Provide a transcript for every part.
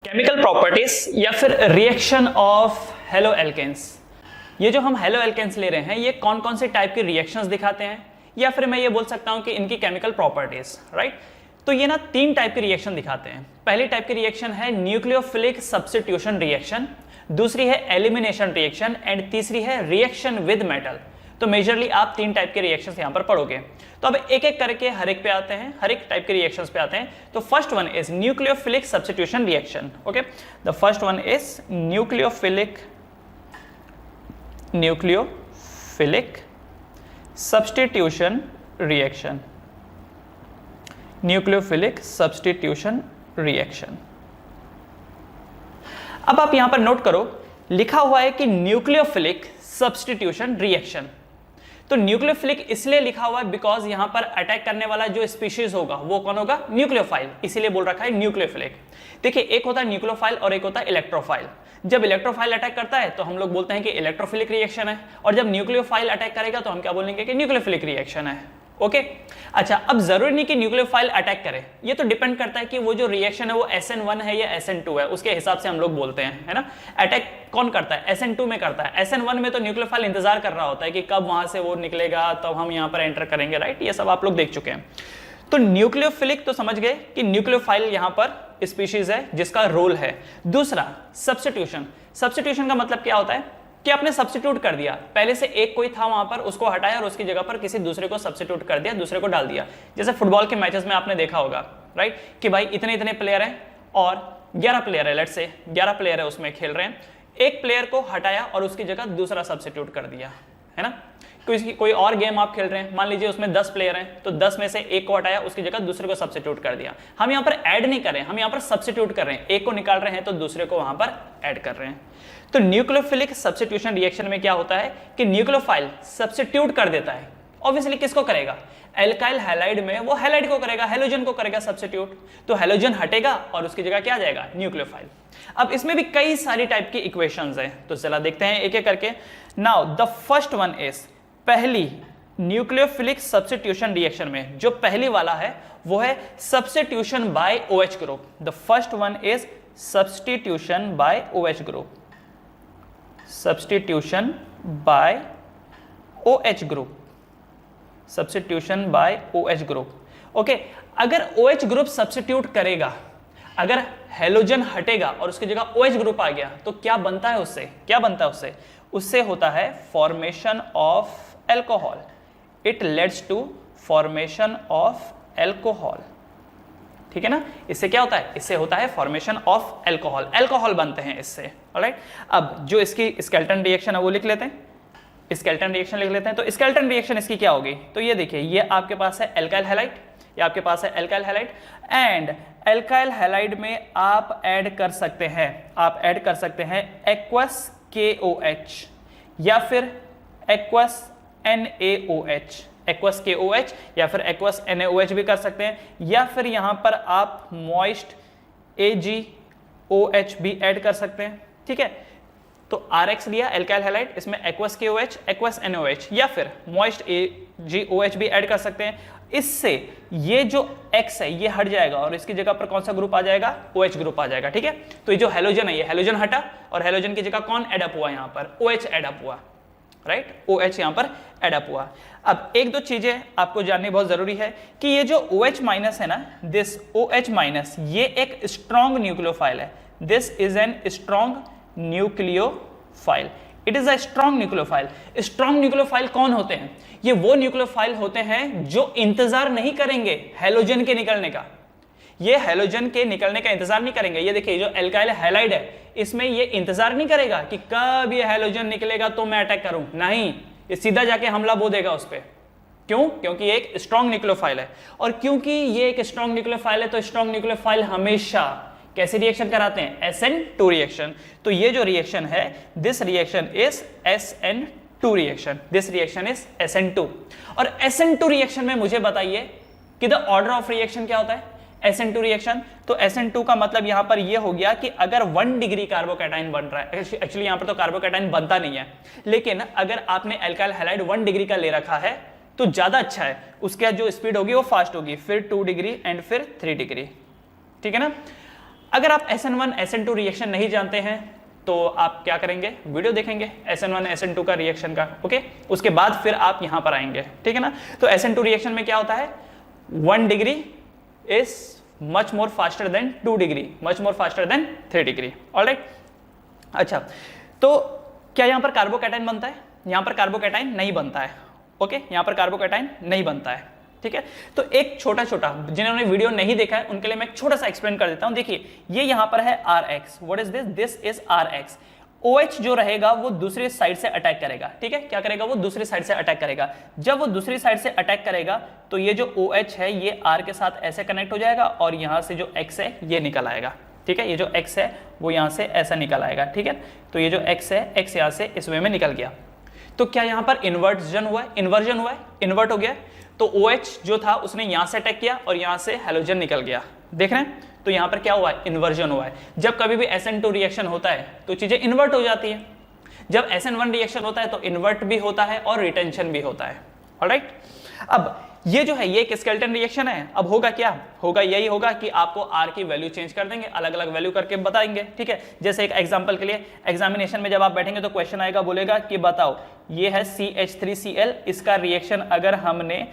Chemical properties या फिर reaction of halo alkanes. ये जो हम हेलो एल्केन्स ले रहे हैं ये कौन कौन से टाइप के रिएक्शंस दिखाते हैं, या फिर मैं ये बोल सकता हूं कि इनकी केमिकल प्रॉपर्टीज, राइट। तो ये ना तीन टाइप के रिएक्शन दिखाते हैं। पहली टाइप की रिएक्शन है न्यूक्लियोफिलिक सब्स्टिट्यूशन रिएक्शन, दूसरी है एलिमिनेशन रिएक्शन एंड तीसरी है रिएक्शन विद मेटल। तो मेजरली आप तीन टाइप के रिएक्शंस यहां पर पढ़ोगे। तो अब एक एक करके हर एक पे आते हैं, हर एक टाइप के रिएक्शंस पे आते हैं। तो first one is nucleophilic substitution reaction. Okay, the first one is nucleophilic substitution reaction. Nucleophilic substitution reaction. अब आप यहां पर नोट करो, लिखा हुआ है कि न्यूक्लियोफिलिक सब्स्टिट्यूशन रिएक्शन। तो न्यूक्लियोफिलिक इसलिए लिखा हुआ है बिकॉज यहां पर अटैक करने वाला जो स्पीशीज होगा वो कौन होगा? न्यूक्लियोफाइल, इसीलिए बोल रखा है न्यूक्लियोफिलिक। देखिए, एक होता है न्यूक्लियोफाइल और एक होता है इलेक्ट्रोफाइल। जब इलेक्ट्रोफाइल अटैक करता है तो हम लोग बोलते हैं कि इलेक्ट्रोफिलिक रिएक्शन है, और जब न्यूक्लियोफाइल अटैक करेगा तो हम क्या बोलेंगे कि न्यूक्लियोफिलिक रिएक्शन है। ओके, अच्छा, अब जरूरी नहीं कि न्यूक्लियोफाइल अटैक करे, ये तो डिपेंड करता है कि वो जो रिएक्शन है वो SN1 है या SN2 है, उसके हिसाब से हम लोग बोलते हैं, है ना। अटैक कौन करता है? SN2 में करता है। SN1 में तो न्यूक्लियोफाइल इंतजार कर रहा होता है कि कब वहां से वो निकलेगा तब हम यहाँ पर एंटर करेंगे, राइट। ये सब आप लोग देख चुके हैं। तो न्यूक्लियोफिलिक तो समझ गए कि न्यूक्लियोफाइल यहां पर स्पीशीज है जिसका रोल है। दूसरा सब्स्टिट्यूशन। सब्स्टिट्यूशन का मतलब क्या होता है कि आपने सब्स्टिट्यूट कर दिया, पहले से एक कोई था वहां पर, उसको हटाया और उसकी जगह पर किसी दूसरे को सब्स्टिट्यूट कर दिया, दूसरे को डाल दिया। जैसे फुटबॉल के मैचेस में आपने देखा होगा, राइट, कि भाई इतने इतने प्लेयर हैं और 11 प्लेयर है, लेट्स से 11 प्लेयर है उसमें खेल रहे हैं, एक प्लेयर को हटाया और उसकी जगह दूसरा सब्स्टिट्यूट कर दिया, है ना। कोई और गेम आप खेल रहे हैं, मान लीजिए उसमें 10 प्लेयर हैं, तो 10 में से एक को हटाया, उसकी जगह दूसरे को सब्स्टिट्यूट कर दिया। हम यहाँ पर ऐड नहीं कर रहे हैं, हम यहाँ पर सब्स्टिट्यूट कर रहे हैं। एक को निकाल रहे हैं तो दूसरे को वहां पर ऐड कर रहे हैं। तो न्यूक्लियोफिलिक सब्स्टिट्यूशन रिएक्शन में क्या होता है कि न्यूक्लियोफाइल सब्स्टिट्यूट कर देता है। ऑब्वियसली किसको करेगा? एल्काइल हैलाइड में वो हैलाइड को करेगा, हैलोजन को करेगा सब्स्टिट्यूट। तो हैलोजन हटेगा और उसकी जगह क्या आ जाएगा? न्यूक्लियोफाइल। अब इसमें भी कई सारी टाइप की इक्वेशंस हैं, तो चला देखते हैं एक एक करके। Now the first one is, पहली न्यूक्लियोफिलिक सब्स्टिट्यूशन रिएक्शन में जो पहली वाला है वो है substitution by OH group. The first one is substitution by OH group. Substitution by OH group. Substitution by OH group. Okay, अगर OH ग्रुप सब्स्टिट्यूट करेगा, अगर हैलोजन हटेगा और उसकी जगह OH ग्रुप आ गया, तो क्या बनता है उससे? क्या बनता है उससे? उससे होता है formation of alcohol. It leads to formation of alcohol, ठीक है ना। इससे क्या होता है? इससे होता है फॉर्मेशन ऑफ एल्कोहल, एल्कोहल बनते हैं इससे, ऑलराइट। अब जो इसकी स्केल्टन रिएक्शन है वो लिख लेते हैं, स्केल्टन रिएक्शन लिख लेते हैं। तो स्केल्टन रिएक्शन इसकी क्या होगी? तो ये देखिए, ये आपके पास है एल्काइल हैलाइड, ये आपके पास है alkyl halide, and alkyl halide में आप ऐड कर सकते हैं, आप ऐड कर सकते हैं एक्वस KOH या फिर एक्वस NaOH, एक्वस KOH या फिर एक्वस NaOH भी कर सकते हैं, या फिर यहां पर आप मॉइस्ट AgOH भी ऐड कर सकते हैं, ठीक है। तो RX लिया एल्काइल हैलाइड, इसमें एक्वस KOH, एक्वस NaOH या फिर मॉइस्ट AgOH भी ऐड कर सकते हैं। इससे ये जो X है ये हट जाएगा और इसकी जगह पर कौन सा ग्रुप आ जाएगा? OH ग्रुप आ जाएगा, ठीक है। तो ये जो हैलोजन है, ये हैलोजन हटा और हैलोजन की जगह कौन ऐड अप हुआ? यहां पर OH ऐड अप हुआ, राइट, OH यहां पर ऐड अप हुआ। अब एक दो चीजें आपको जाननी बहुत जरूरी है कि ये जो OH माइनस है ना, दिस OH माइनस, ये एक स्ट्रॉन्ग न्यूक्लियोफाइल है। This is an strong nucleophile, it is a strong nucleophile. Strong nucleophile कौन होते हैं? ये वो न्यूक्लियोफाइल होते हैं जो इंतजार नहीं करेंगे हैलोजन के निकलने का। ये हैलोजन के निकलने का इंतजार नहीं करेंगे। ये देखिए, जो एल्काइल हैलाइड है इसमें ये इंतजार नहीं करेगा कि कब ये हैलोजन निकलेगा तो मैं अटैक करूं, नहीं, ये सीधा जाके हमला बो देगा उस पर। क्यों? क्योंकि ये एक स्ट्रॉन्ग न्यूक्लियोफाइल है, और क्योंकि ये एक स्ट्रॉन्ग न्यूक्लियोफाइल है तो स्ट्रॉन्ग न्यूक्लियोफाइल हमेशा कैसे रिएक्शन कराते हैं? SN2 reaction. तो ये जो रिएक्शन है, this reaction is SN2 reaction, this reaction is SN2। और SN2 रिएक्शन में मुझे बताइए कि द ऑर्डर ऑफ रिएक्शन क्या होता है? SN2 reaction. तो SN2 का मतलब यहां पर यह हो गया कि अगर 1 डिग्री कार्बोकैटायन बन रहा है, एक्चुअली यहां पर तो कार्बोकैटायन बनता नहीं है, लेकिन अगर आपने एल्काइल हैलाइड 1 डिग्री का ले रखा है तो ज्यादा अच्छा है, उसका जो स्पीड होगी वो फास्ट होगी, फिर 2 डिग्री एंड फिर 3 डिग्री, ठीक है ना। अगर आप SN1 SN2 रिएक्शन नहीं जानते हैं तो आप क्या करेंगे, वीडियो देखेंगे SN1 SN2 का रिएक्शन का, ओके। उसके बाद फिर आप यहां पर आएंगे, ठीक है ना। तो SN2 रिएक्शन में क्या होता है, 1 degree is much more faster than 2 degree, much more faster than 3 degree, alright. अच्छा, तो क्या यहां पर कार्बोकैटायन बनता है, यहां पर कार्बोकैटायन नहीं बनता है, ओके, यहां पर कार्बोकैटायन नहीं बनता है, ठीक है। तो एक छोटा छोटा, जिन्होंने वीडियो नहीं देखा है उनके लिए मैं एक छोटा सा एक्सप्लेन कर देता हूं। देखिए ये यहां पर है Rx, what is this, this is Rx। OH जो रहेगा वो दूसरी साइड से अटैक करेगा, ठीक है, क्या करेगा, वो दूसरी साइड से अटैक करेगा। जब वो दूसरी साइड से अटैक करेगा तो ये जो OH है ये R के साथ ऐसे कनेक्ट हो जाएगा और यहां से जो X है ये निकल आएगा, ठीक है, ये जो X है वो यहां से ऐसा निकल आएगा, ठीक है। तो ये जो X है, X यहां से इस वे में निकल गया। तो क्या यहां पर इन्वर्जन हुआ है, इन्वर्जन हुआ है, इन्वर्ट हो गया। तो OH जो था उसने यहां से अटैक किया और यहां से हैलोजन निकल गया, देख रहे हैं। तो यहां पर क्या हुआ है, इन्वर्जन हुआ है। जब कभी भी SN2 रिएक्शन होता है तो चीजें इन्वर्ट हो जाती है, जब SN1 रिएक्शन होता है तो इन्वर्ट भी होता है और रिटेंशन भी होता है, ऑलराइट। अब ये जो है ये एक स्केलेटन रिएक्शन है। अब होगा क्या, होगा यही होगा कि आपको R की वैल्यू चेंज कर देंगे, अलग अलग वैल्यू करके बताएंगे, ठीक है। जैसे एक एग्जांपल के लिए एग्जामिनेशन में जब आप बैठेंगे तो क्वेश्चन आएगा, बोलेगा कि बताओ ये है CH3Cl, इसका रिएक्शन अगर हमने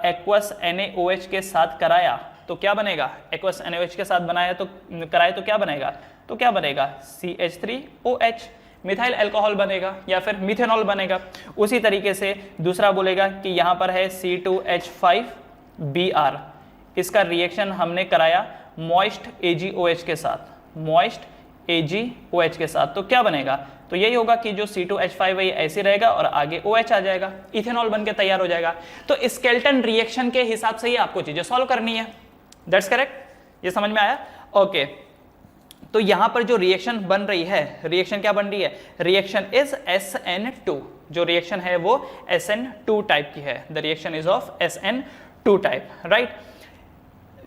एक्वस NaOH के साथ कराया तो क्या बनेगा, एक्वस NaOH के साथ बनाया तो कराए तो क्या बनेगा, तो क्या बनेगा CH3OH, मिथाइल अल्कोहल बनेगा या फिर मिथेनॉल बनेगा। उसी तरीके से दूसरा बोलेगा कि यहां पर है C2H5Br, इसका रिएक्शन हमने कराया मॉइस्ट AgOH के साथ, मॉइस्ट AgOH के साथ, तो क्या बनेगा, तो यही होगा कि जो C2H5 है ये ऐसे रहेगा और आगे OH आ जाएगा, इथेनॉल बनके तैयार हो जाएगा। तो स्केलेटन रिएक्शन के हिसाब से ही आपको चीजें सॉल्व करनी है, दैट्स करेक्ट, ये समझ में आया, ओके। तो यहां पर जो रिएक्शन बन रही है, रिएक्शन क्या बन रही है, रिएक्शन इज SN2, जो रिएक्शन है वो SN2 टाइप की है, the reaction is of SN2 type, right.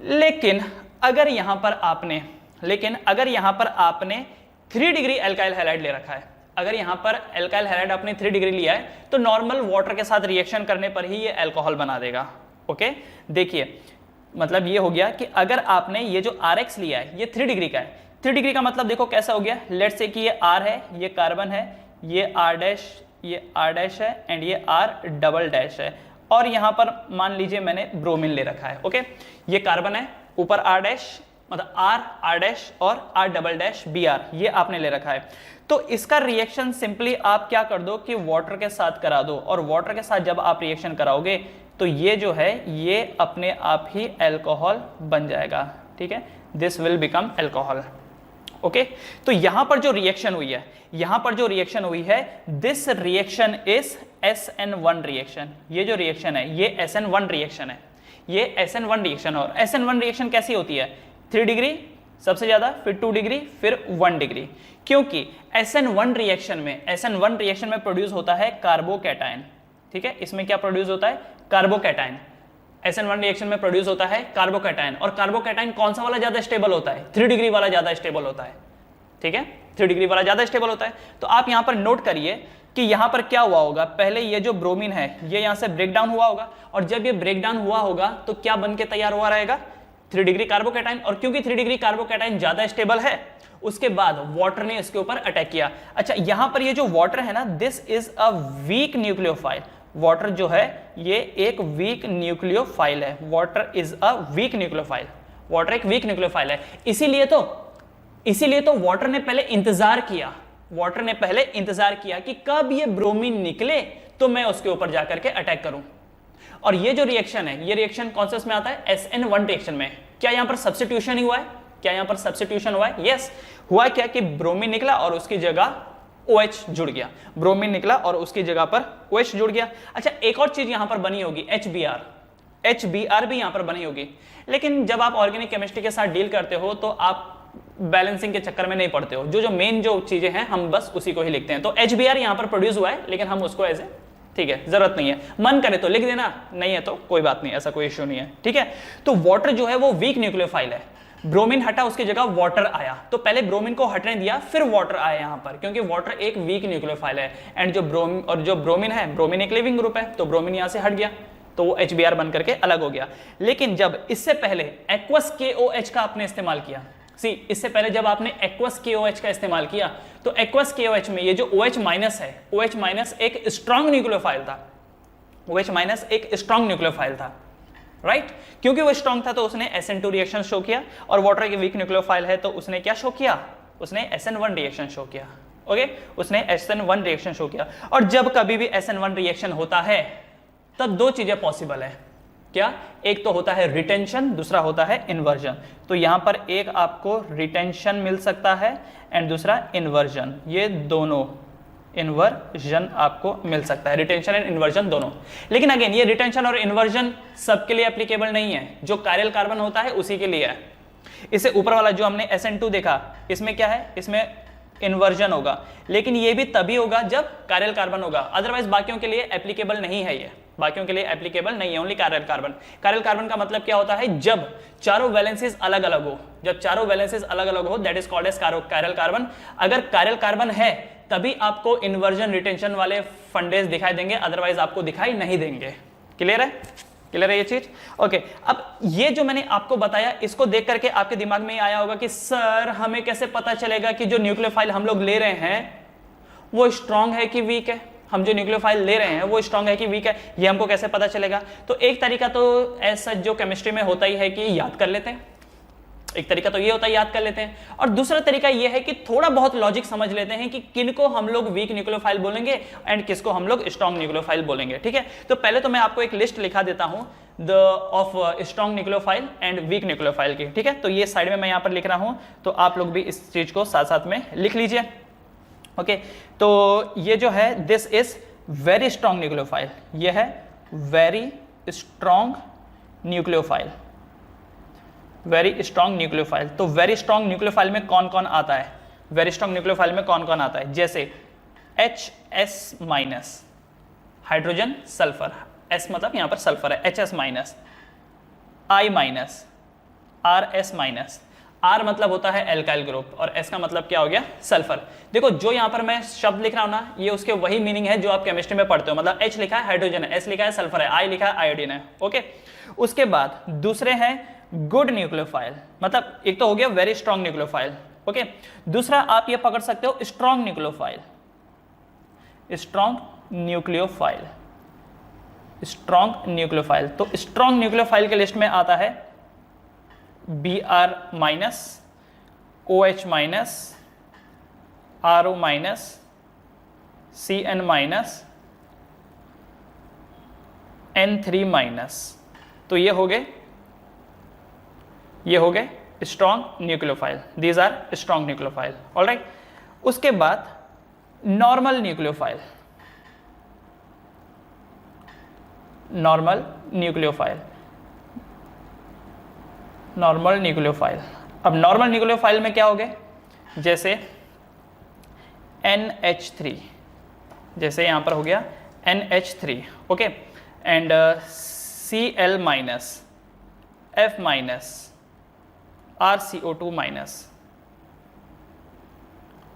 लेकिन अगर यहां पर आपने 3 डिग्री एल्काइल हैलाइड ले रखा है, अगर यहां पर एल्काइल हैलाइड आपने 3 डिग्री लिया है तो नॉर्मल वाटर के साथ रिएक्शन करने पर ही ये अल्कोहल बना देगा, ओके। देखिए मतलब ये हो गया कि अगर आपने ये जो Rx लिया है ये 3 डिग्री का है, 3 डिग्री का मतलब देखो कैसा हो गया, लेट्स से कि ये R है, ये कार्बन है, ये R डैश है एंड ये R डबल डैश है, और यहां पर मान लीजिए मैंने ब्रोमीन ले रखा है, ओके। ये कार्बन है, ऊपर R डैश मतलब R डैश और R डबल डैश Br, ये आपने ले रखा है। तो इसका रिएक्शन सिंपली आप क्या कर दो कि वाटर के साथ करा दो, और वाटर के साथ जब आप रिएक्शन कराओगे तो ये जो है ये अपने आप ही अल्कोहल बन जाएगा, ठीक है, this will become alcohol, okay. तो यहां पर जो रिएक्शन हुई है, this reaction is SN1 reaction, ये जो रिएक्शन है ये SN1 रिएक्शन है, ये SN1 रिएक्शन। और SN1 रिएक्शन कैसी होती है, 3 डिग्री सबसे ज्यादा, फिर 2 डिग्री, फिर 1 डिग्री, क्योंकि SN1 रिएक्शन में प्रोड्यूस होता है कार्बोकैटायन, ठीक है। इसमें क्या प्रोड्यूस होता है, कार्बोकैटायन। SN1 रिएक्शन में प्रोड्यूस होता है कार्बोकैटायन, और कार्बोकैटायन कौन सा वाला ज्यादा स्टेबल होता है, 3 डिग्री वाला ज्यादा स्टेबल होता है, ठीक है, 3 डिग्री वाला ज्यादा स्टेबल होता है। तो आप यहां पर नोट करिए कि यहां पर क्या हुआ होगा, पहले ये जो ब्रोमीन है ये यहां से ब्रेक डाउन हुआ होगा, और जब ये ब्रेक डाउन हुआ होगा तो क्या बन के तैयार हुआ रहेगा, 3 डिग्री कार्बोकैटायन। और क्योंकि 3 डिग्री कार्बोकैटायन ज्यादा स्टेबल है, उसके बाद वाटर ने इसके ऊपर अटैक किया। अच्छा, यहां पर ये जो वाटर है ना, this is a weak nucleophile, water जो है ये एक वीक न्यूक्लियोफाइल है, water is a weak nucleophile, water एक वीक न्यूक्लियोफाइल है। इसीलिए तो वाटर ने पहले इंतजार किया कि कब ये ब्रोमीन निकले तो मैं उसके ऊपर जाकर के अटैक करूं। और ये जो रिएक्शन है, ये रिएक्शन कौन से में आता है, SN1 रिएक्शन में। क्या यहां पर सब्स्टिट्यूशन ही हुआ है, यस, हुआ क्या कि ब्रोमीन निकला और उसकी जगह OH जुड़ गया, ब्रोमीन निकला और उसकी जगह पर OH जुड़ गया। अच्छा, एक और चीज यहां पर बनी होगी, HBr भी यहां पर बनी होगी। लेकिन जब आप ऑर्गेनिक केमिस्ट्री के साथ डील करते हो तो आप बैलेंसिंग के चक्कर में नहीं पड़ते हो, जो मेन जो चीजें हैं हम बस उसी को ही लिखते हैं। तो HBr यहां पर प्रोड्यूस हुआ है, लेकिन हम उसको ऐसे, ठीक है, जरूरत नहीं है, मन करे तो लिख देना, नहीं है तो कोई बात नहीं, ऐसा कोई इश्यू नहीं है, ठीक है। तो वाटर जो है वो वीक न्यूक्लियोफाइल है, ब्रोमीन हटा उसकी जगह वाटर आया, तो पहले ब्रोमीन को हटने दिया फिर वाटर आया यहां पर, क्योंकि वाटर एक वीक न्यूक्लियोफाइल है। एंड जो ब्रोमीन है, ब्रोमीन एक लिविंग ग्रुप है, तो ब्रोमीन यहां से हट गया तो वो HBr बन करके अलग हो गया। लेकिन जब इससे पहले एक्वस KOH का आपने इस्तेमाल किया, सी इससे पहले जब आपने एक्वस KOH का इस्तेमाल किया तो एक्वस KOH में ये जो OH माइनस है, OH माइनस एक स्ट्रॉन्ग न्यूक्लियोफाइल था, OH माइनस एक स्ट्रॉन्ग न्यूक्लियोफाइल था, राइट क्योंकि वो स्ट्रॉन्ग था तो उसने SN2 रिएक्शन शो किया, और वाटर की वीक न्यूक्लियोफाइल है तो उसने क्या शो किया, उसने SN1 रिएक्शन शो किया। ओके उसने SN1 रिएक्शन शो किया। और जब कभी भी SN1 रिएक्शन होता है तब दो चीजें पॉसिबल है, क्या, एक तो होता है रिटेंशन, दूसरा होता है इन्वर्जन। तो यहां पर एक आपको रिटेंशन मिल सकता है एंड दूसरा इन्वर्जन, ये दोनों इन्वर्जन आपको मिल सकता है, रिटेंशन एंड इन्वर्जन दोनों। लेकिन अगेन ये रिटेंशन और इन्वर्जन सबके लिए एप्लीकेबल नहीं है, जो कायरल कार्बन होता है उसी के लिए है। इससे ऊपर वाला जो हमने SN2 देखा इसमें क्या है, इसमें इन्वर्जन होगा, लेकिन ये भी तभी होगा जब कायरल कार्बन होगा, अदरवाइज बाकियों के लिए एप्लीकेबल नहीं है, ये बाकियों के लिए एप्लीकेबल नहीं है, only chiral carbon. Chiral carbon का मतलब क्या होता है, जब चारों वैलेंसीज अलग अलग हो, जब चारों वैलेंसीज अलग अलग हो that is called as chiral carbon. अगर कायरल कार्बन है तभी आपको इन्वर्जन रिटेंशन वाले फंडेज दिखाई देंगे, अदरवाइज आपको दिखाई नहीं देंगे। क्लियर है, क्लियर है ये चीज? ओके अब ये जो मैंने आपको बताया इसको देख करके आपके दिमाग में आया होगा कि सर हमें कैसे पता चलेगा कि जो न्यूक्लियोफाइल हम लोग ले रहे हैं वो स्ट्रांग है कि वीक है, हम जो न्यूक्लियोफाइल ले रहे हैं वो स्ट्रांग है कि वीक है, ये हमको कैसे पता चलेगा? तो एक तरीका तो ऐसा जो केमिस्ट्री में होता ही है कि याद कर लेते हैं, एक तरीका तो ये होता है याद कर लेते हैं, और दूसरा तरीका ये है कि थोड़ा बहुत लॉजिक समझ लेते हैं कि किनको हम लोग वीक न्यूक्लियोफाइल बोलेंगे एंड किसको हम लोग स्ट्रांग न्यूक्लियोफाइल बोलेंगे। ठीक है, तो पहले तो मैं आपको एक लिस्ट लिखा देता हूं of strong nucleophile and weak nucleophile की। ठीक है, तो ये साइड में मैं यहां पर लिख रहा हूं, तो आप लोग भी इस चीज को साथ साथ में लिख लीजिए। ओके तो ये जो है this is very strong nucleophile, ये है very strong nucleophile, very strong nucleophile. तो वेरी स्ट्रांग न्यूक्लियोफाइल में कौन कौन आता है, वेरी स्ट्रांग न्यूक्लियोफाइल में कौन कौन आता है, जैसे HS minus hydrogen sulphur, S मतलब यहां पर सल्फर है, HS minus, I minus, RS minus, R मतलब होता है एल्काइल ग्रुप और S का मतलब क्या हो गया, सल्फर। देखो जो यहां पर मैं शब्द लिख रहा हूं ना ये उसके वही मीनिंग है जो आप केमिस्ट्री में पढ़ते हो, मतलब H लिखा है हाइड्रोजन है, S लिखा है सल्फर है, I लिखा है आयोडीन है। ओके उसके बाद दूसरे हैं गुड न्यूक्लियोफाइल, मतलब एक तो हो गया वेरी स्ट्रांग न्यूक्लियोफाइल। ओके दूसरा आप ये पकड़ सकते हो strong nucleophile, strong nucleophile, strong nucleophile. तो स्ट्रांग न्यूक्लियोफाइल के लिस्ट में आता है Br minus, OH minus, RO minus, Cn minus, N3 minus. तो ये हो गए strong nucleophile, these are strong nucleophile. Alright उसके बाद normal nucleophile, normal nucleophile, normal nucleophile. अब नॉर्मल न्यूक्लियोफाइल में क्या हो गए, जैसे NH3, जैसे यहां पर हो गया NH3 okay and Cl minus, F minus, RCO2 minus.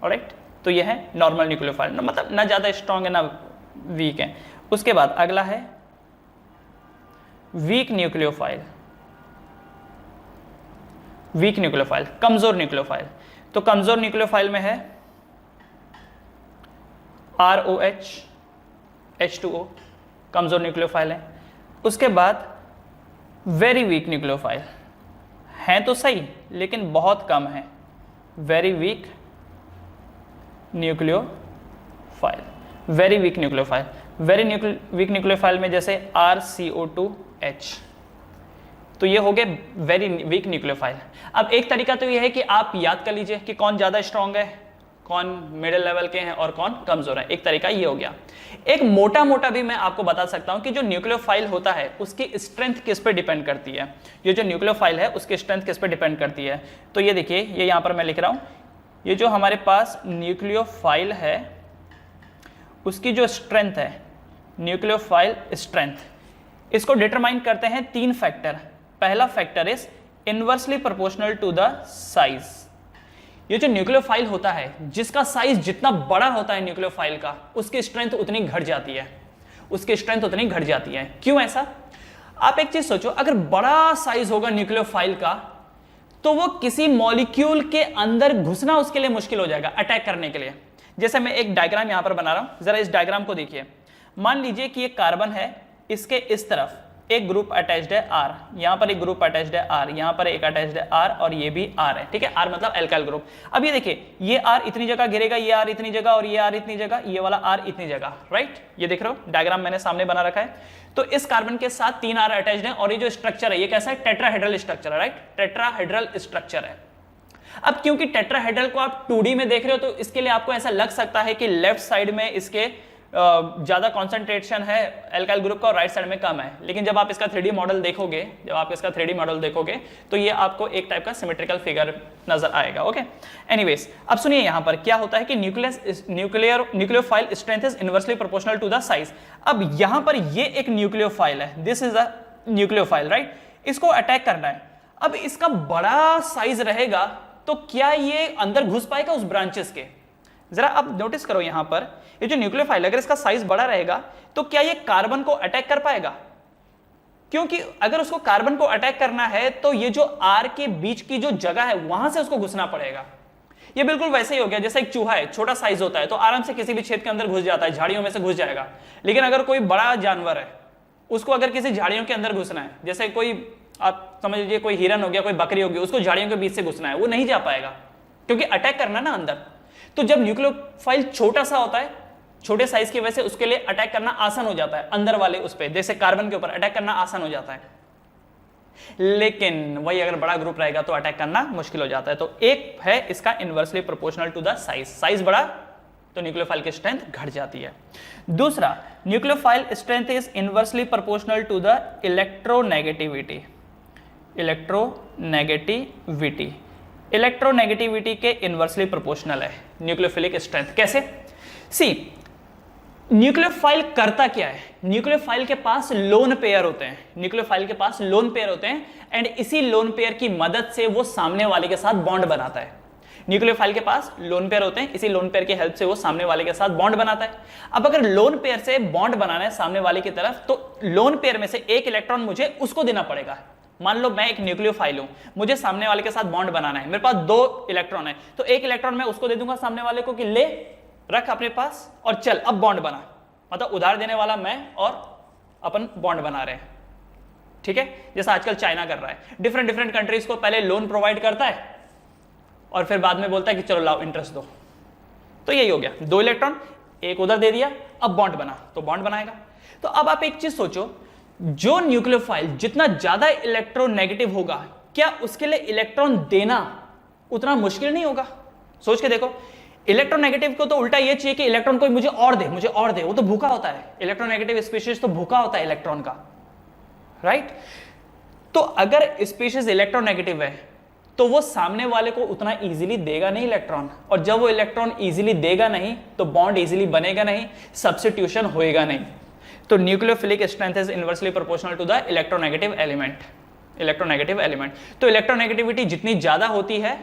Alright तो ये है नॉर्मल न्यूक्लियोफाइल, मतलब ना ज्यादा स्ट्रांग है ना वीक है। उसके बाद अगला है वीक न्यूक्लियोफाइल, वीक न्यूक्लियोफाइल, कमजोर न्यूक्लियोफाइल। तो कमजोर न्यूक्लियोफाइल में है ROH, H2O, कमजोर न्यूक्लियोफाइल है। उसके बाद वेरी वीक न्यूक्लियोफाइल, हैं तो सही लेकिन बहुत कम है, very weak nucleophile, very weak nucleophile. Very weak nucleophile में जैसे RCO2H, तो ये हो गए वेरी वीक न्यूक्लियोफाइल। अब एक तरीका तो ये है कि आप याद कर लीजिए कि कौन ज्यादा स्ट्रांग है, कौन मिडिल लेवल के हैं और कौन कमजोर है, एक तरीका ये हो गया। एक मोटा मोटा भी मैं आपको बता सकता हूं कि जो न्यूक्लियोफाइल होता है उसकी स्ट्रेंथ किस पे डिपेंड करती है, ये जो न्यूक्लियोफाइल है उसकी स्ट्रेंथ किस पे डिपेंड करती है। तो ये देखिए ये यहां पर मैं लिख रहा हूं, ये जो हमारे पास न्यूक्लियोफाइल है उसकी जो स्ट्रेंथ है, न्यूक्लियोफाइल स्ट्रेंथ, इसको डिटरमाइन करते हैं तीन फैक्टर। पहला factor is inversely proportional to the size. ये जो न्यूक्लियोफाइल होता है जिसका साइज जितना बड़ा होता है न्यूक्लियोफाइल का, उसकी स्ट्रेंथ उतनी घट जाती है, उसकी स्ट्रेंथ उतनी घट जाती है। क्यों ऐसा? आप एक चीज सोचो, अगर बड़ा साइज होगा न्यूक्लियोफाइल का तो वो किसी मॉलिक्यूल के अंदर घुसना उसके लिए मुश्किल हो जाएगा अटैक करने के लिए। जैसे मैं एक डायग्राम यहां पर बना रहा हूं, जरा इस डायग्राम को देखिए। मान लीजिए कि एक कार्बन है, इसके इस तरफ एक ग्रुप अटैच्ड है R, यहां पर एक ग्रुप अटैच्ड है R, यहां पर एक अटैच्ड है R और ये भी R है, ठीक है। R मतलब एल्काइल ग्रुप। अब ये देखिए, ये R इतनी जगह घेरेगा, ये R इतनी जगह और ये R इतनी जगह, ये वाला R इतनी जगह, राइट। ये देख रहे हो, डायग्राम मैंने सामने बना रखा है। तो इस कार्बन के साथ 3 R अटैच्ड है और ये जो स्ट्रक्चर है ये कैसा है, टेट्राहेड्रल स्ट्रक्चर है, राइट। टेट्राहेड्रल स्ट्रक्चर है। अब क्योंकि टेट्राहेड्रल को आप 2D में देख रहे हो तो इसके लिए आपको ऐसा लग सकता है कि लेफ्ट साइड में इसके ज्यादा कॉन्सेंट्रेशन है एल्काइल ग्रुप का और राइट साइड में कम है, लेकिन जब आप इसका 3D मॉडल देखोगे, तो ये आपको एक टाइप का सिमेट्रिकल फिगर नजर आएगा, ओके। एनीवेज, अब सुनिए यहां पर क्या होता है कि nucleophile strength is inversely proportional to the size. अब यहां पर ये एक न्यूक्लियोफाइल है, this is a nucleophile, right. इसको अटैक करना है। अब इसका बड़ा साइज रहेगा तो क्या ये अंदर घुस पाएगा उस ब्रांचेस के? जरा अब नोटिस करो यहां पर, ये जो न्यूक्लियोफाइल अगर इसका साइज बड़ा रहेगा तो क्या ये कार्बन को अटैक कर पाएगा? क्योंकि अगर उसको कार्बन को अटैक करना है तो ये जो R के बीच की जो जगह है वहां से उसको घुसना पड़ेगा। ये बिल्कुल वैसे ही हो गया जैसे एक चूहा है, छोटा साइज होता है तो आराम से किसी भी छेद के अंदर घुस जाता है, झाड़ियों में से घुस जाएगा। लेकिन अगर कोई बड़ा जानवर है, उसको अगर किसी झाड़ियों के अंदर घुसना है, जैसे कोई आप समझ लीजिए कोई हिरन हो गया, कोई बकरी होगी, उसको झाड़ियों के बीच से घुसना है, वो नहीं जा पाएगा क्योंकि अटैक करना ना अंदर। तो जब न्यूक्लियोफाइल छोटा सा होता है, छोटे साइज की वजह से उसके लिए अटैक करना आसान हो जाता है, अंदर वाले उस पे जैसे कार्बन के ऊपर अटैक करना आसान हो जाता है। लेकिन वही अगर बड़ा ग्रुप रहेगा तो अटैक करना मुश्किल हो जाता है। तो एक है इसका inversely proportional to the size, size बड़ा तो न्यूक्लियोफाइल की स्ट्रेंथ घट जाती है। दूसरा, nucleophile strength is inversely proportional to the electronegativity. Electronegativity के इनवर्सली प्रोपोर्शनल है न्यूक्लियोफिलिक स्ट्रेंथ। कैसे? सी, न्यूक्लियोफाइल करता क्या है, न्यूक्लियोफाइल के पास लोन पेयर होते हैं, एंड इसी लोन पेयर की मदद से वो सामने वाले के साथ बॉन्ड बनाता है। न्यूक्लियोफाइल के पास लोन पेयर होते हैं, इसी लोन पेयर की हेल्प से वो सामने वाले के साथ बॉन्ड बनाता है। अब अगर लोन पेयर से बॉन्ड बनाना है सामने वाले की तरफ तो लोन पेयर में से एक इलेक्ट्रॉन मुझे उसको देना पड़ेगा। मान लो मैं एक न्यूक्लियोफाइल हूं, मुझे सामने वाले के साथ बॉन्ड बनाना है, मेरे पास 2 इलेक्ट्रॉन है, तो एक इलेक्ट्रॉन मैं उसको दे दूंगा सामने वाले को कि ले रख अपने पास और चल अब बॉन्ड बना। मतलब उधार देने वाला मैं और अपन बॉन्ड बना रहे हैं, ठीक है। जैसा आजकल चाइना कर रहा है, डिफरेंट कंट्रीज को पहले लोन प्रोवाइड करता है और फिर बाद में बोलता है कि चलो लाओ इंटरेस्ट दो। तो यही हो गया, 2 इलेक्ट्रॉन, एक उधर दे दिया, अब बॉन्ड बना, तो बॉन्ड बनाएगा। तो अब आप एक चीज सोचो, जो न्यूक्लियोफाइल जितना ज्यादा इलेक्ट्रोनेगेटिव होगा, क्या उसके लिए इलेक्ट्रॉन देना उतना मुश्किल नहीं होगा? सोच के देखो, इलेक्ट्रोनेगेटिव को तो उल्टा ये चाहिए कि इलेक्ट्रॉन कोई मुझे और दे, वो तो भूखा होता है, इलेक्ट्रोनेगेटिव स्पीशीज तो भूखा होता है इलेक्ट्रॉन का, राइट। तो अगर स्पीशीज इलेक्ट्रोनेगेटिव है तो वो सामने वाले को उतना इजीली देगा नहीं इलेक्ट्रॉन, और जब वो इलेक्ट्रॉन इजीली देगा नहीं तो बॉन्ड इजीली बनेगा नहीं, सब्स्टिट्यूशन होएगा नहीं। तो nucleophilic strength is inversely proportional to the electronegative element. तो इलेक्ट्रोनेगेटिविटी जितनी ज्यादा होती है,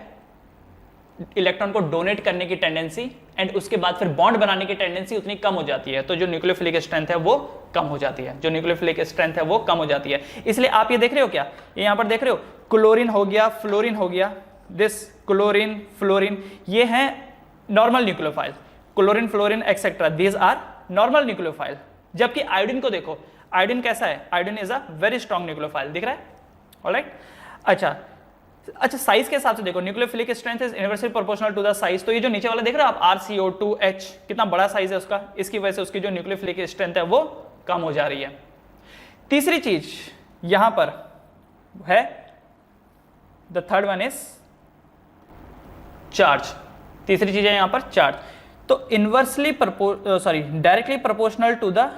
इलेक्ट्रॉन को डोनेट करने की टेंडेंसी एंड उसके बाद फिर बॉन्ड बनाने की टेंडेंसी उतनी कम हो जाती है। तो जो न्यूक्लियोफिलिक स्ट्रेंथ है वो कम हो जाती है, इसलिए आप ये देख रहे हो क्या, ये यहां पर देख रहे हो, क्लोरीन हो गया, फ्लोरीन हो गया, दिस क्लोरीन फ्लोरीन, ये है normal nucleophile, chlorine fluorine etcetera, these are normal nucleophile. जबकि आयोडीन को देखो, आयोडीन कैसा है, iodine is a very strong nucleophile, दिख रहा है, ऑलराइट। अच्छा, साइज के हिसाब से देखो, nucleophilic strength is inversely proportional to the size. तो ये जो नीचे वाला देख रहे हो आप, RCO2H, कितना बड़ा साइज है उसका, इसकी वजह से उसकी जो न्यूक्लियोफिलिक स्ट्रेंथ है वो कम हो जा रही है। तीसरी चीज यहां पर है, the third one is charge. तीसरी चीज है यहां पर चार्ज। तो inversely directly proportional to the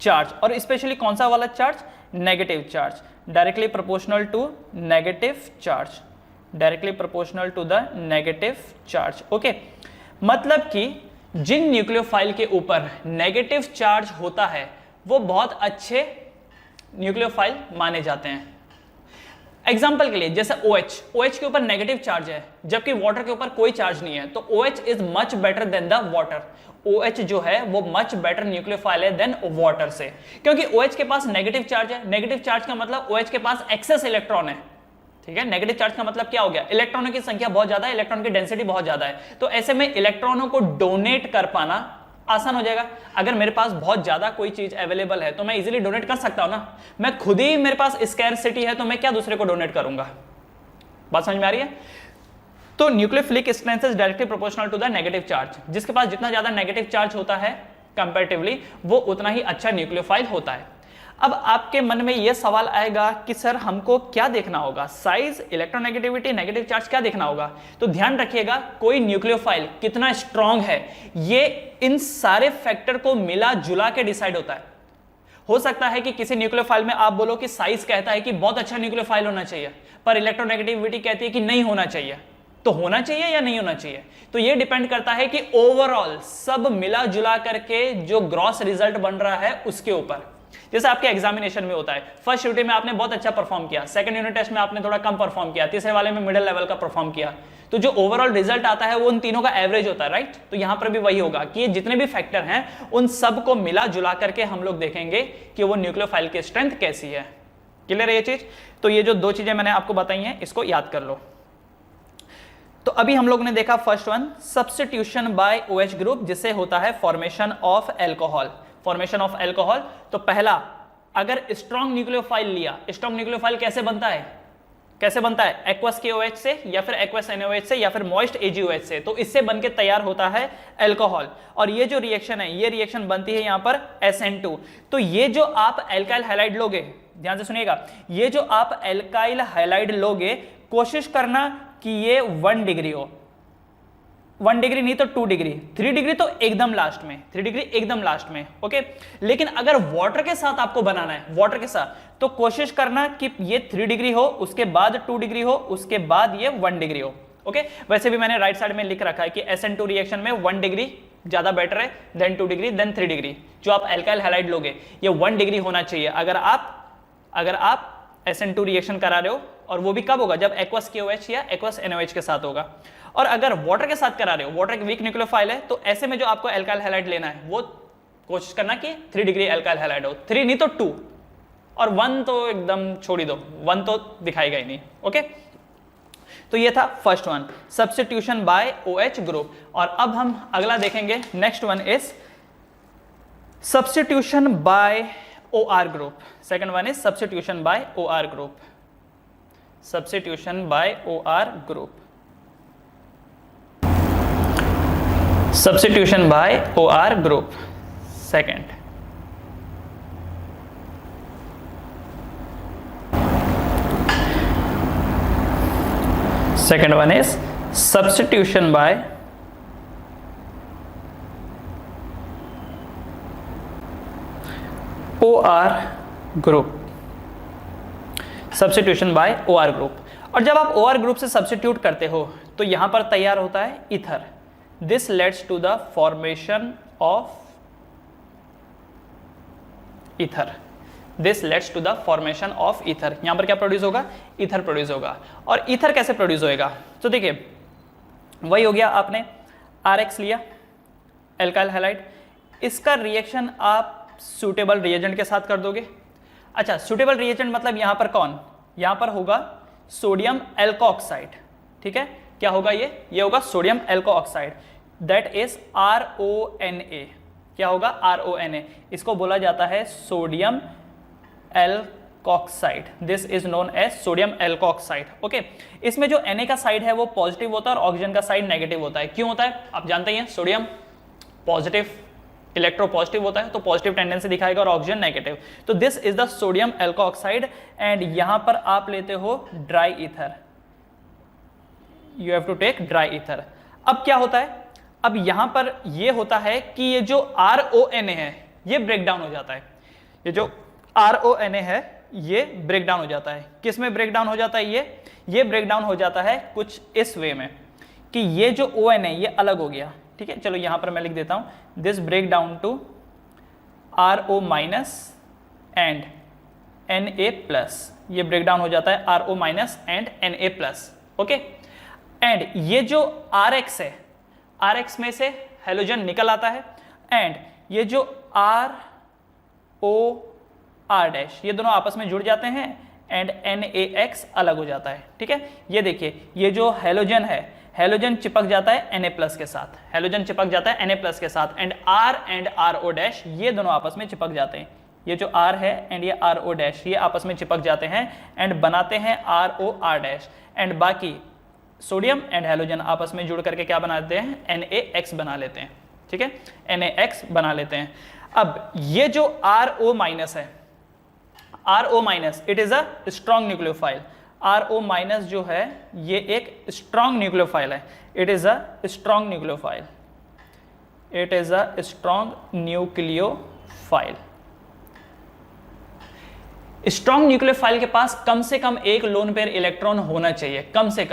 charge, और स्पेशली कौन सा वाला charge, negative charge, directly proportional to negative charge, okay. मतलब कि जिन न्यूक्लियोफाइल के ऊपर नेगेटिव चार्ज होता है वो बहुत अच्छे न्यूक्लियोफाइल माने जाते हैं। एग्जाम्पल के लिए जैसे OH के ऊपर नेगेटिव चार्ज है जबकि वाटर के ऊपर कोई चार्ज नहीं है, तो OH is much better than the water. OH जो है वो मच बेटर न्यूक्लियोफाइल है देन वाटर से, क्योंकि OH के पास नेगेटिव चार्ज है। नेगेटिव चार्ज का मतलब OH के पास एक्सेस इलेक्ट्रॉन है, ठीक है, नेगेटिव चार्ज का मतलब क्या हो गया, इलेक्ट्रॉनों की संख्या बहुत ज्यादा है, इलेक्ट्रॉन की डेंसिटी बहुत ज्यादा है, तो ऐसे में इलेक्ट्रॉनों को डोनेट कर पाना आसान हो जाएगा। अगर मेरे पास बहुत ज्यादा कोई चीज अवेलेबल है तो मैं इजीली डोनेट कर सकता हूं ना, मैं खुद ही मेरे पास स्कैरसिटी है तो मैं क्या दूसरे को डोनेट करूंगा। बात समझ में आ रही है? तो nucleophilic strength is directly proportional to the negative charge, जिसके पास जितना ज्यादा नेगेटिव चार्ज होता है कंपैरेटिवली वो उतना ही अच्छा न्यूक्लियोफाइल होता है। अब आपके मन में यह सवाल आएगा कि सर हमको क्या देखना होगा, साइज, इलेक्ट्रोनेगेटिविटी, नेगेटिव चार्ज, क्या देखना होगा? तो ध्यान रखिएगा कोई न्यूक्लियोफाइल कितना स्ट्रांग है ये इन सारे फैक्टर को मिला जुला के डिसाइड होता है। हो सकता है कि किसी न्यूक्लियोफाइल में आप बोलो कि साइज कहता है कि बहुत अच्छा न्यूक्लियोफाइल होना चाहिए, पर इलेक्ट्रोनेगेटिविटी कहती है कि नहीं होना चाहिए। तो होना चाहिए या नहीं होना चाहिए, तो ये डिपेंड करता है कि ओवरऑल सब मिला जुला करके जो ग्रॉस रिजल्ट बन रहा है उसके ऊपर। जैसे आपके एग्जामिनेशन में होता है, फर्स्ट यूनिट में आपने बहुत अच्छा परफॉर्म किया, सेकंड यूनिट टेस्ट में आपने थोड़ा कम परफॉर्म किया, तीसरे वाले में मिडिल लेवल का परफॉर्म किया, तो जो ओवरऑल रिजल्ट आता है वो उन तीनों का एवरेज होता है, राइट? तो यहां पर भी वही होगा कि ये जितने भी फैक्टर हैं उन सब को मिला जुला करके हम लोग देखेंगे कि वो न्यूक्लियोफाइल की स्ट्रेंथ कैसी है। क्लियर है ये चीज? तो ये जो दो चीजें मैंने आपको बताई हैं इसको याद कर लो। तो अभी हम लोग ने देखा first one, substitution by OH group, जिससे होता है formation of alcohol. Formation of alcohol, तो पहला, अगर स्ट्रॉन्ग न्यूक्लियोफाइल लिया, स्ट्रॉन्ग न्यूक्लियोफाइल कैसे बनता है? कैसे बनता है? एक्वस KOH से या फिर एक्वस NaOH से या फिर मॉइस्ट AgOH से, तो इससे बनके तैयार होता है एल्कोहल। और ये जो रिएक्शन है ये रिएक्शन बनती है यहां पर SN2। तो ये जो आप एल्काइल हैलाइड लोगे, ध्यान से सुनिएगा, ये जो आप एल्काइल हैलाइड लोगे कोशिश करना कि ये 1 डिग्री हो, 1 डिग्री नहीं तो 2 डिग्री, 3 डिग्री तो एकदम लास्ट में, 3 डिग्री एकदम लास्ट में, ओके। लेकिन अगर वाटर के साथ आपको बनाना है, वाटर के साथ, तो कोशिश करना कि ये 3 डिग्री हो, उसके बाद 2 डिग्री हो, उसके बाद ये 1 डिग्री हो, ओके। वैसे भी मैंने राइट साइड में लिख रखा है कि SN2 रिएक्शन में 1 डिग्री ज्यादा बेटर है देन 2 डिग्री देन 3 डिग्री। जो आप एल्काइल हैलाइड लोगे ये 1 डिग्री होना चाहिए अगर आप SN2 रिएक्शन करा रहे हो, और वो भी कब होगा? जब एक्वस KOH या एक्वस NaOH के साथ होगा। और अगर वाटर के साथ करा रहे हो, वाटर एक वीक न्यूक्लियोफाइल है, तो ऐसे में जो आपको एल्काइल हैलाइड लेना है वो कोशिश करना कि 3 डिग्री एल्काइल हैलाइड हो, 3 नहीं तो 2, और 1 तो एकदम छोड़ दो, 1 तो दिखाएगा ही नहीं, ओके। तो ये था first one, substitution by OH group. और अब हम अगला देखेंगे, next one is substitution by OR group. Second one is substitution by OR group, substitution by OR group, substitution by OR group. Second, second one is substitution by OR group, substitution by OR group. और जब आप OR group से substitute करते हो तो यहां पर तैयार होता है ether. This leads to the formation of ether, this leads to the formation of ether. यहां पर क्या प्रोड्यूस होगा? ईथर प्रोड्यूस होगा। और ईथर कैसे प्रोड्यूस होएगा? तो देखिए वही हो गया, आपने RX लिया एल्काइल हैलाइड, इसका रिएक्शन आप सूटेबल रिएजेंट के साथ कर दोगे। अच्छा, सूटेबल रिएजेंट मतलब यहां पर कौन? यहां पर होगा सोडियम एल्कोऑक्साइड, ठीक है। क्या होगा ये होगा sodium alkoxide, that is RONA। क्या होगा? RONA। इसको बोला जाता है sodium alkoxide, this is known as sodium alkoxide, okay. इसमें जो Na का साइड है वो पॉजिटिव होता है और ऑक्सीजन का साइड नेगेटिव होता है। क्यों होता है? आप जानते हैं, सोडियम पॉजिटिव, इलेक्ट्रो पॉजिटिव होता है तो पॉजिटिव टेंडेंसी दिखाएगा और ऑक्सीजन नेगेटिव। तो this is the sodium alkoxide and यहां पर आप लेते हो dry ether, you have to take dry ether. अब क्या होता है? अब यहां पर ये होता है कि ये जो RONA है ये ब्रेक डाउन हो जाता है, ये जो RONA है ये ब्रेक डाउन हो जाता है। किस में ब्रेक डाउन हो जाता है? ये ब्रेक डाउन हो जाता है कुछ इस वे में कि ये जो ON है ये अलग हो गया, ठीक है। चलो यहां पर मैं लिख देता हूं, this break down to RO minus and Na+, ये ब्रेक डाउन हो जाता है RO minus and Na+, okay. And ये जो RX है, RX में से हेलोजन निकल आता है एंड ये जो RO R डैश, ये दोनों आपस में जुड़ जाते हैं एंड NaX अलग हो जाता है। ठीक है, ये देखिए ये जो हैलोजन है, हैलोजन चिपक जाता है Na+ के साथ, हैलोजन चिपक जाता है Na+ के साथ, एंड RO' ये दोनों आपस में चिपक जाते हैं। ये जो R है एंड ये RO' ये आपस में चिपक जाते हैं एंड बनाते हैं ROR', एंड बाकी सोडियम एंड हैलोजन आपस में जुड़ करके क्या बना देते हैं, NaX बना लेते हैं। ठीक है, NaX बना लेते हैं। अब ये जो RO- है, RO- it is a strong nucleophile. RO- जो है ये एक स्ट्रॉन्ग न्यूक्लियोफाइल है, it is a strong nucleophile, it is a strong nucleophile. Strong nucleophile के पास कम से कम एक लोन पेयर इलेक्ट्रॉन होना चाहिए, कम से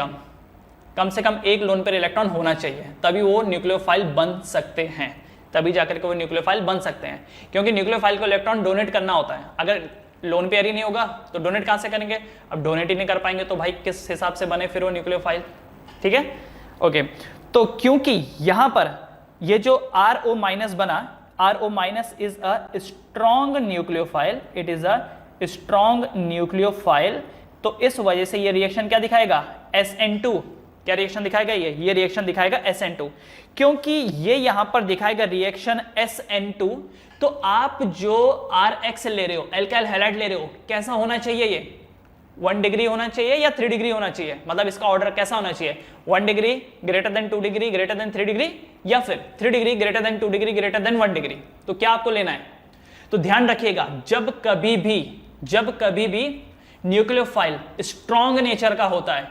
कम एक लोन पेयर इलेक्ट्रॉन होना चाहिए, तभी वो न्यूक्लियोफाइल बन सकते हैं, तभी जाकर के वो न्यूक्लियोफाइल बन सकते हैं। क्योंकि न्यूक्लियोफाइल को इलेक्ट्रॉन डोनेट करना होता है, अगर लोन पेयर ही नहीं होगा तो डोनेट कहां से करेंगे, अब डोनेट ही नहीं कर पाएंगे तो भाई किस हिसाब से बने फिर वो न्यूक्लियोफाइल। ठीक है, ओके। तो क्योंकि यहां पर ये जो RO- बना, RO- is a strong nucleophile, it is a strong nucleophile, तो इस वजह से ये रिएक्शन क्या दिखाएगा, SN2। क्या रिएक्शन दिखाएगा, ये रिएक्शन दिखाएगा SN2। क्योंकि ये यहां पर दिखाएगा रिएक्शन SN2, तो आप जो RX ले रहे हो, एल्काइल हैलाइड ले रहे हो, कैसा होना चाहिए, ये 1 डिग्री होना चाहिए या 3 डिग्री होना चाहिए, मतलब इसका ऑर्डर कैसा होना चाहिए, 1 degree greater than 2 degree greater than 3 degree, या फिर 3 degree greater than 2 degree greater than 1 degree. तो क्या आपको लेना है, तो ध्यान रखिएगा जब कभी भी न्यूक्लियोफाइल स्ट्रॉन्ग नेचर का होता है,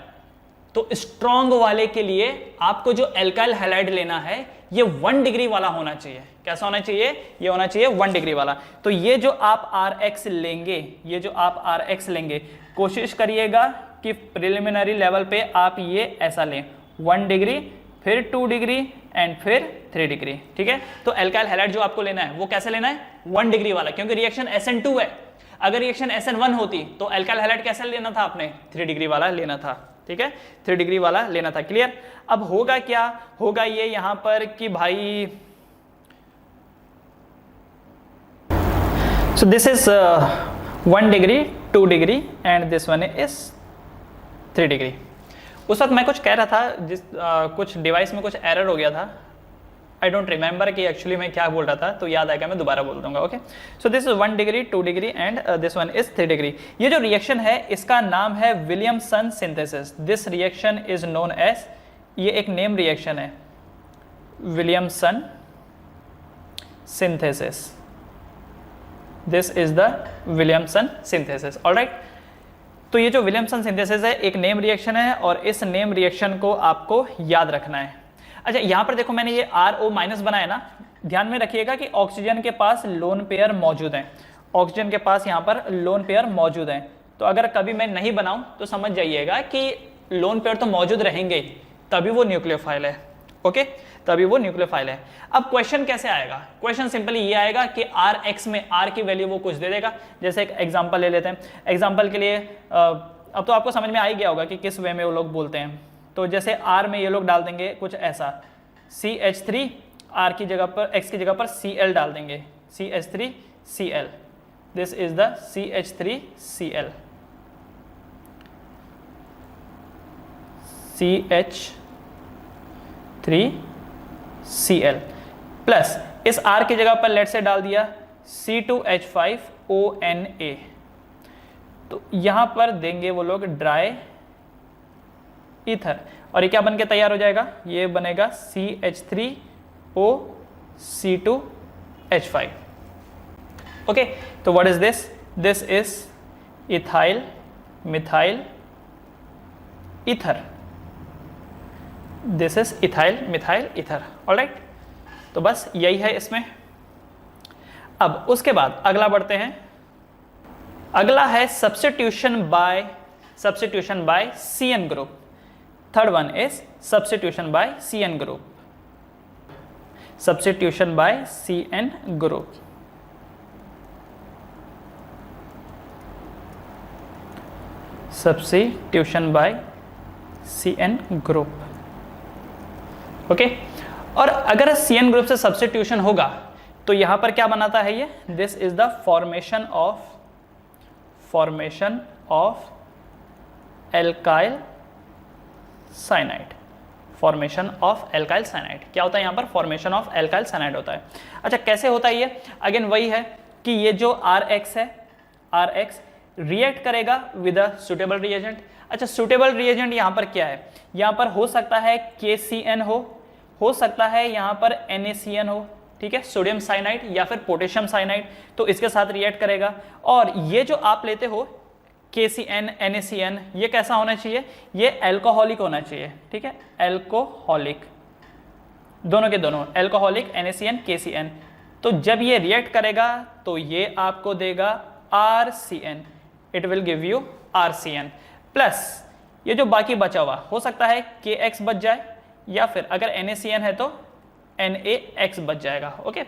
तो स्ट्रॉन्ग वाले के लिए आपको जो एल्काइल हैलाइड लेना है ये 1 डिग्री वाला होना चाहिए। कैसा होना चाहिए, ये होना चाहिए 1 डिग्री वाला। तो ये जो आप RX लेंगे, कोशिश करिएगा कि प्रिलिमिनरी लेवल पे आप ये ऐसा लें, 1 डिग्री, फिर 2 डिग्री एंड फिर 3 डिग्री। ठीक है, तो एल्काइल हैलाइड जो आपको लेना है वो कैसे लेना है, 1 डिग्री वाला, क्योंकि रिएक्शन SN2 है। अगर रिएक्शन SN1 होती तो एल्काइल हैलाइड कैसे लेना था आपने, 3 डिग्री वाला लेना था। ठीक है, 3 डिग्री वाला लेना था। क्लियर। अब होगा क्या, होगा ये यहां पर कि भाई सो this is 1 degree, 2 degree and this one is 3 degree. उस वक्त मैं कुछ कह रहा था, कुछ डिवाइस में कुछ एरर हो गया था, आई डोंट रिमेंबर कि एक्चुअली मैं क्या बोल रहा था, तो याद आएगा मैं दोबारा बोल दूंगा। Okay, so this is 1 degree, 2 degree and this one is 3 degree. ये जो रिएक्शन है इसका नाम है Williamson synthesis. This reaction is known as, ये एक नेम रिएक्शन है, Williamson synthesis. This is the Williamson synthesis. Alright, तो ये जो विलियमसन सिंथेसिस है एक नेम रिएक्शन है और इस नेम रिएक्शन को आपको याद रखना है। अच्छा, यहां पर देखो मैंने ये RO- बनाया ना, ध्यान में रखिएगा कि ऑक्सीजन के पास लोन पेयर मौजूद हैं, ऑक्सीजन के पास यहां पर लोन पेयर मौजूद हैं। तो अगर कभी मैं नहीं बनाऊं तो समझ जाइएगा कि लोन पेयर तो मौजूद रहेंगे ही, तभी वो न्यूक्लियोफाइल है। ओके, तभी वो न्यूक्लियोफाइल है। अब क्वेश्चन कैसे आएगा, क्वेश्चन सिंपली ये आएगा कि RX में R की वैल्यू वो कुछ दे देगा। जैसे एक एग्जांपल ले लेते हैं, एग्जांपल के लिए अब तो आपको समझ में आ ही गया होगा कि किस वे में वो लोग बोलते हैं। तो जैसे R में ये लोग डाल देंगे कुछ ऐसा, CH3, R की जगह पर, X की जगह पर Cl डाल देंगे, CH3Cl, this is the CH3Cl, CH3Cl plus इस R की जगह पर लेट से डाल दिया C2H5ONA। तो यहां पर देंगे वो लोग ड्राई ईथर, और ये क्या बन के तैयार हो जाएगा, ये बनेगा CH3OC2H5। ओके, तो what is this, this is ethyl methyl ether, this is ethyl methyl ether. Alright, तो बस यही है इसमें। अब उसके बाद अगला बढ़ते हैं, अगला है substitution by CN group. Third one is substitution by CN group, substitution by CN group. Substitution by CN group. Okay, और अगर CN ग्रुप से सब्स्टिट्यूशन होगा तो यहां पर क्या बनाता है ये, this is the formation of alkyl cyanide, formation of alkyl cyanide. क्या होता है यहाँ पर? फॉर्मेशन ऑफ एल्काइल साइनाइड होता है। अच्छा, कैसे होता है ये? अगेन वही है कि ये जो RX है, RX रिएक्ट करेगा विद अ सुटेबल रिएजेंट। अच्छा, सुटेबल रिएजेंट यहाँ पर क्या है? यहाँ पर हो सकता है KCN हो सकता है यहाँ पर NaCN हो, ठीक है, सोडियम साइनाइड या फिर पोटेशियम साइनाइड, तो इसके साथ रिएक्ट करेगा। और ये जो आप लेते हो KCN NaCN, ये कैसा होना चाहिए? ये एल्कोहलिक होना चाहिए, ठीक है, एल्कोहलिक, दोनों के दोनों एल्कोहलिक, NaCN KCN। तो जब ये रिएक्ट करेगा तो ये आपको देगा RCN, it will give you RCN plus ये जो बाकी बचा हुआ हो सकता है KX बच जाए, या फिर अगर NaCN है तो NaX बच जाएगा। ओके,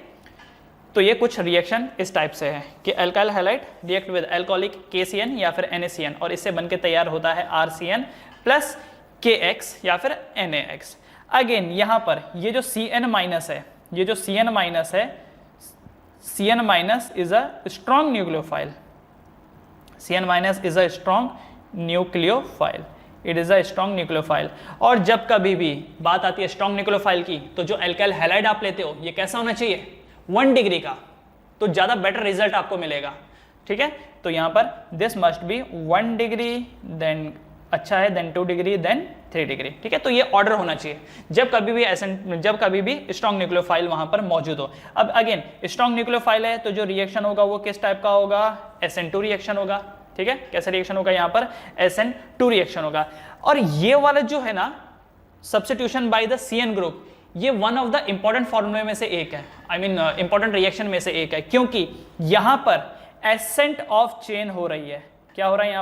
तो ये कुछ रिएक्शन इस टाइप से है कि alkyl halide react with alcoholic KCN या फिर NaCN, और इससे बनके तैयार होता है RCN प्लस KX या फिर NaX। अगेन यहाँ पर ये जो CN माइनस है, ये जो CN माइनस है, CN minus is a strong nucleophile, CN minus is a strong nucleophile, it is a strong nucleophile. और जब कभी भी बात आती है स्ट्रॉन्ग न्यूक्लियोफाइल की, तो जो एल्काइल हैलाइड आप लेते हो ये कैसा होना चाहिए? 1 डिग्री का, तो ज्यादा बेटर रिजल्ट आपको मिलेगा, ठीक है। तो यहां पर this must be 1 degree, then अच्छा है, देन 2 डिग्री, देन 3 डिग्री, ठीक है। तो ये ऑर्डर होना चाहिए जब कभी भी स्ट्रॉन्ग न्यूक्लियोफाइल वहां पर मौजूद हो। अब अगेन स्ट्रॉन्ग न्यूक्लियोफाइल है तो जो रिएक्शन होगा वो किस टाइप का होगा? SN2 रिएक्शन होगा, ठीक है। कैसे रिएक्शन होगा? यहाँ पर SN2 रिएक्शन होगा। और ये वाला जो है ना substitution by the CN group, ये वन ऑफ द इंपॉर्टेंट फॉर्मूले में से एक है, आई मीन इंपॉर्टेंट रिएक्शन में से एक है, क्योंकि यहां पर एसेंट ऑफ चेन हो रही है। क्या हो रहा है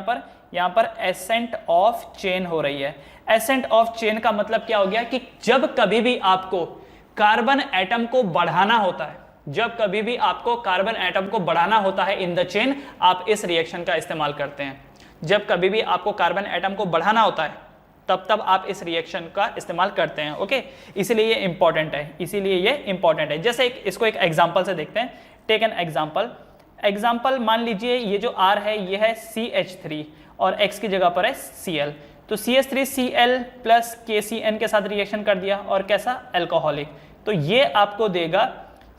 यहाँ पर एसेंट ऑफ चेन हो रही है। एसेंट ऑफ चेन का मतलब क्या हो गया कि जब कभी भी आपको कार्बन एटम को बढ़ाना होता है, जब कभी भी आपको कार्बन एटम को बढ़ाना होता है इन द चेन, आप इस रिएक्शन का इस्तेमाल करते हैं। जब कभी भी आपको कार्बन एटम को बढ़ाना होता है तब आप इस रिएक्शन का इस्तेमाल करते हैं। ओके, इसीलिए ये इंपॉर्टेंट है, इसीलिए ये इंपॉर्टेंट है। जैसे इसको एक एग्जांपल से देखते हैं। टेक एन एग्जांपल मान लीजिए ये जो R है ये है CH3 और X की जगह पर है Cl, तो CH3Cl प्लस KCN के साथ रिएक्शन कर दिया और कैसा? एल्कोहलिक। तो ये आपको देगा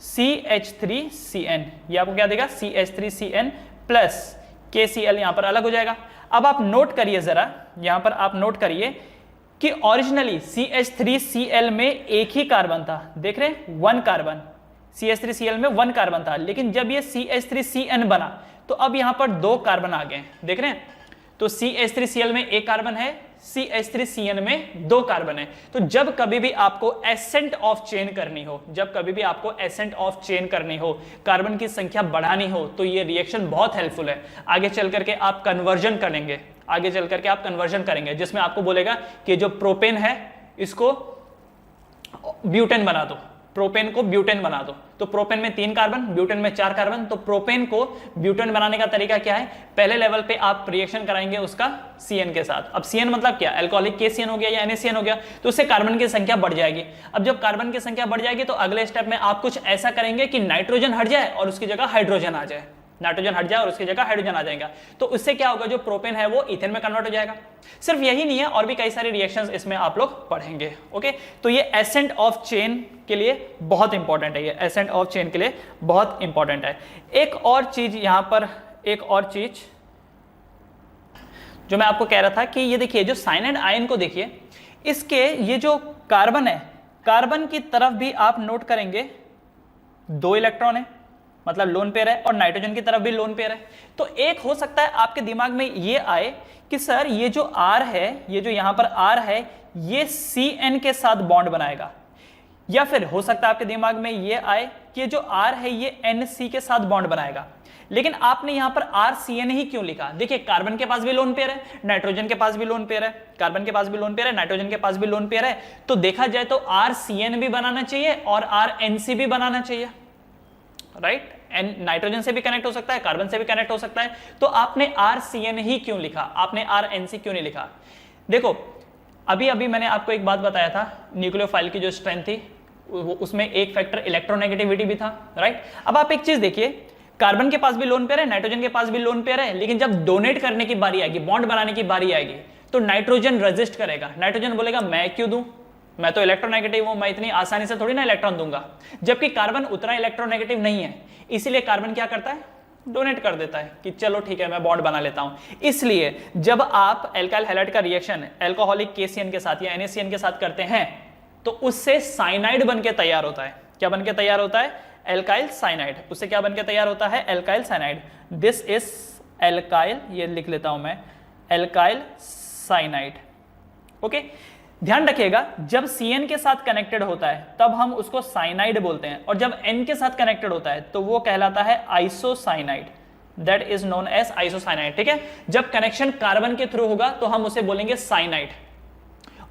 CH3CN, ये आपको क्या देगा? CH3CN प्लस KCl, यहां पर अलग हो जाएगा। अब आप नोट करिए जरा, यहां पर आप नोट करिए कि ओरिजिनली CH3Cl में एक ही कार्बन था, देख रहे हैं, 1 कार्बन, CH3Cl में 1 कार्बन था, लेकिन जब ये CH3CN बना तो अब यहां पर 2 कार्बन आ गए, देख रहे हैं। तो CH3Cl में 1 कार्बन है, CH3CN में 2 कार्बन है। तो जब कभी भी आपको एसेंट ऑफ चेन करनी हो, जब कभी भी आपको एसेंट ऑफ चेन करनी हो, कार्बन की संख्या बढ़ानी हो, तो ये रिएक्शन बहुत हेल्पफुल है। आगे चल करके आप कन्वर्जन करेंगे, आगे चल करके आप कन्वर्जन करेंगे, जिसमें आपको बोलेगा कि जो प्रोपेन है इसको ब्यूटेन बना दो, प्रोपेन को ब्यूटेन बना दो। तो प्रोपेन में 3 कार्बन, ब्यूटेन में 4 कार्बन। तो प्रोपेन को ब्यूटेन बनाने का तरीका क्या है? पहले लेवल पे आप रिएक्शन कराएंगे उसका CN के साथ। अब CN मतलब क्या? एल्कोहलिक KCN हो गया या NaCN हो गया, तो उससे कार्बन की संख्या बढ़ जाएगी। अब जब कार्बन की संख्या बढ़ जाएगी तो अगले स्टेप में आप कुछ ऐसा करेंगे कि नाइट्रोजन हट जाए और उसकी जगह हाइड्रोजन आ जाए, नाइट्रोजन हट जाए और उसकी जगह हाइड्रोजन आ जाएगा। तो उससे क्या होगा? जो प्रोपेन है वो इथेन में कन्वर्ट हो जाएगा। सिर्फ यही नहीं है, और भी कई सारे रिएक्शंस इसमें आप लोग पढ़ेंगे। ओके, तो ये एसेंट ऑफ चेन के लिए बहुत इंपॉर्टेंट है, ये एसेंट ऑफ चेन के लिए बहुत इंपॉर्टेंट है। एक और चीज यहां पर, एक और चीज जो मैं आपको कह रहा था कि ये देखिए, जो साइनाइड आयन को देखिए, इसके ये जो कार्बन है, कार्बन की तरफ भी आप नोट करेंगे 2 इलेक्ट्रॉन है, मतलब लोन पेयर है, और नाइट्रोजन की तरफ भी लोन पेयर है। तो एक हो सकता है आपके दिमाग में ये आए कि सर ये जो R है, ये जो यहां पर R है, ये CN के साथ बॉन्ड बनाएगा, या फिर हो सकता है आपके दिमाग में ये आए कि ये जो R है ये NC के साथ बॉन्ड बनाएगा। लेकिन आपने यहां पर RCN ही क्यों लिखा? देखिए, कार्बन के पास भी लोन पेयर है, नाइट्रोजन के पास भी लोन पेयर है, कार्बन के पास भी लोन पेयर है, नाइट्रोजन के पास भी लोन पेयर है। तो देखा जाए तो RCN भी बनाना चाहिए और RNC भी बनाना चाहिए, राइट। नाइट्रोजन से भी कनेक्ट हो सकता है, कार्बन से भी कनेक्ट हो सकता है। तो आपने RCN ही क्यों लिखा? आपने RNC क्यों नहीं लिखा? देखो, अभी मैंने आपको एक बात बताया था, न्यूक्लियोफाइल की जो स्ट्रेंथ थी उसमें एक फैक्टर इलेक्ट्रोनेगेटिविटी भी था, राइट। अब आप एक चीज देखिए, कार्बन के पास भी लोन पेयर है, नाइट्रोजन के पास भी लोन पेयर है, लेकिन जब डोनेट करने की बारी आएगी, बॉन्ड बनाने की बारी आएगी, तो नाइट्रोजन रेजिस्ट करेगा। नाइट्रोजन बोलेगा मैं क्यों दूं, मैं तो इलेक्ट्रोनेगेटिव हूं, मैं इतनी आसानी से थोड़ी ना इलेक्ट्रॉन दूंगा। जबकि कार्बन उतना इलेक्ट्रोनेगेटिव नहीं है, इसीलिए कार्बन क्या करता है, डोनेट कर देता है कि चलो ठीक है मैं बॉन्ड बना लेता हूं। इसलिए जब आप एल्काइल हैलाइड का रिएक्शन एल्कोहलिक KCN के साथ या NaCN के साथ करते हैं, तो उससे साइनाइड बनके तैयार होता है। क्या बनके तैयार होता है, एल्काइल साइनाइड। उससे क्या बनके तैयार होता है, alkyl cyanide. This is alkyl, ये लिख लेता हूं मैं, एल्काइल साइनाइड। ओके, ध्यान रखिएगा जब CN के साथ कनेक्टेड होता है तब हम उसको साइनाइड बोलते हैं, और जब N के साथ कनेक्टेड होता है तो वो कहलाता है isocyanide, that is known as isocyanide. ठीक है, जब कनेक्शन कार्बन के थ्रू होगा तो हम उसे बोलेंगे साइनाइड,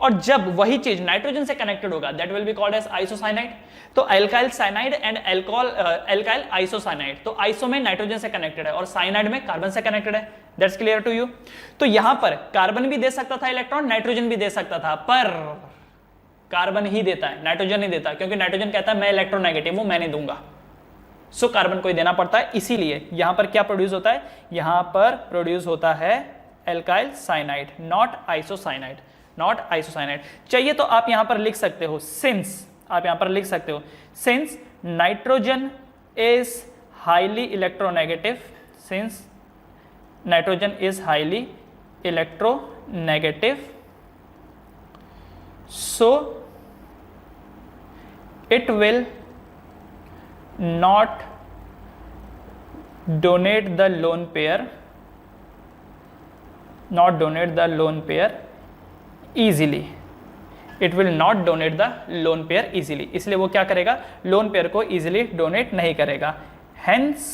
और जब वही चीज नाइट्रोजन से कनेक्टेड होगा that will be called as isocyanide. तो alkyl cyanide and alkyl isocyanide, तो आइसो में नाइट्रोजन से कनेक्टेड है और साइनाइड में कार्बन से कनेक्टेड है। That's clear to you. तो यहां पर कार्बन भी दे सकता था इलेक्ट्रॉन, नाइट्रोजन भी दे सकता था, पर कार्बन ही देता है, नाइट्रोजन नहीं देता, क्योंकि नाइट्रोजन कहता है मैं इलेक्ट्रोनेगेटिव हूं, मैं नहीं दूंगा। सो कार्बन को ही देना पड़ता है। इसीलिए यहां पर क्या प्रोड्यूस होता है, यहां पर प्रोड्यूस होता है alkyl cyanide, not isocyanide, not isocyanide. चाहिए तो आप यहां पर लिख सकते हो सिंस, आप यहां पर लिख सकते हो since nitrogen is highly electronegative, since nitrogen is highly electronegative, so it will not donate the lone pair, not donate the lone pair easily, it will not donate the lone pair easily, इसलिए वो क्या करेगा, lone pair को easily donate नहीं करेगा। hence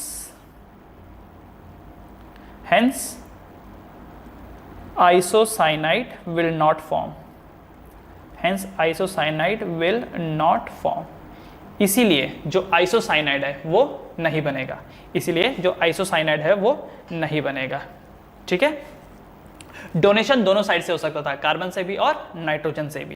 isocyanide will not form, hence isocyanide will not form, इसीलिए जो isocyanide है वो नहीं बनेगा, इसीलिए जो आइसोसाइनाइड है वो नहीं बनेगा। ठीक है, डोनेशन दोनों साइड से हो सकता था, कार्बन से भी और नाइट्रोजन से भी।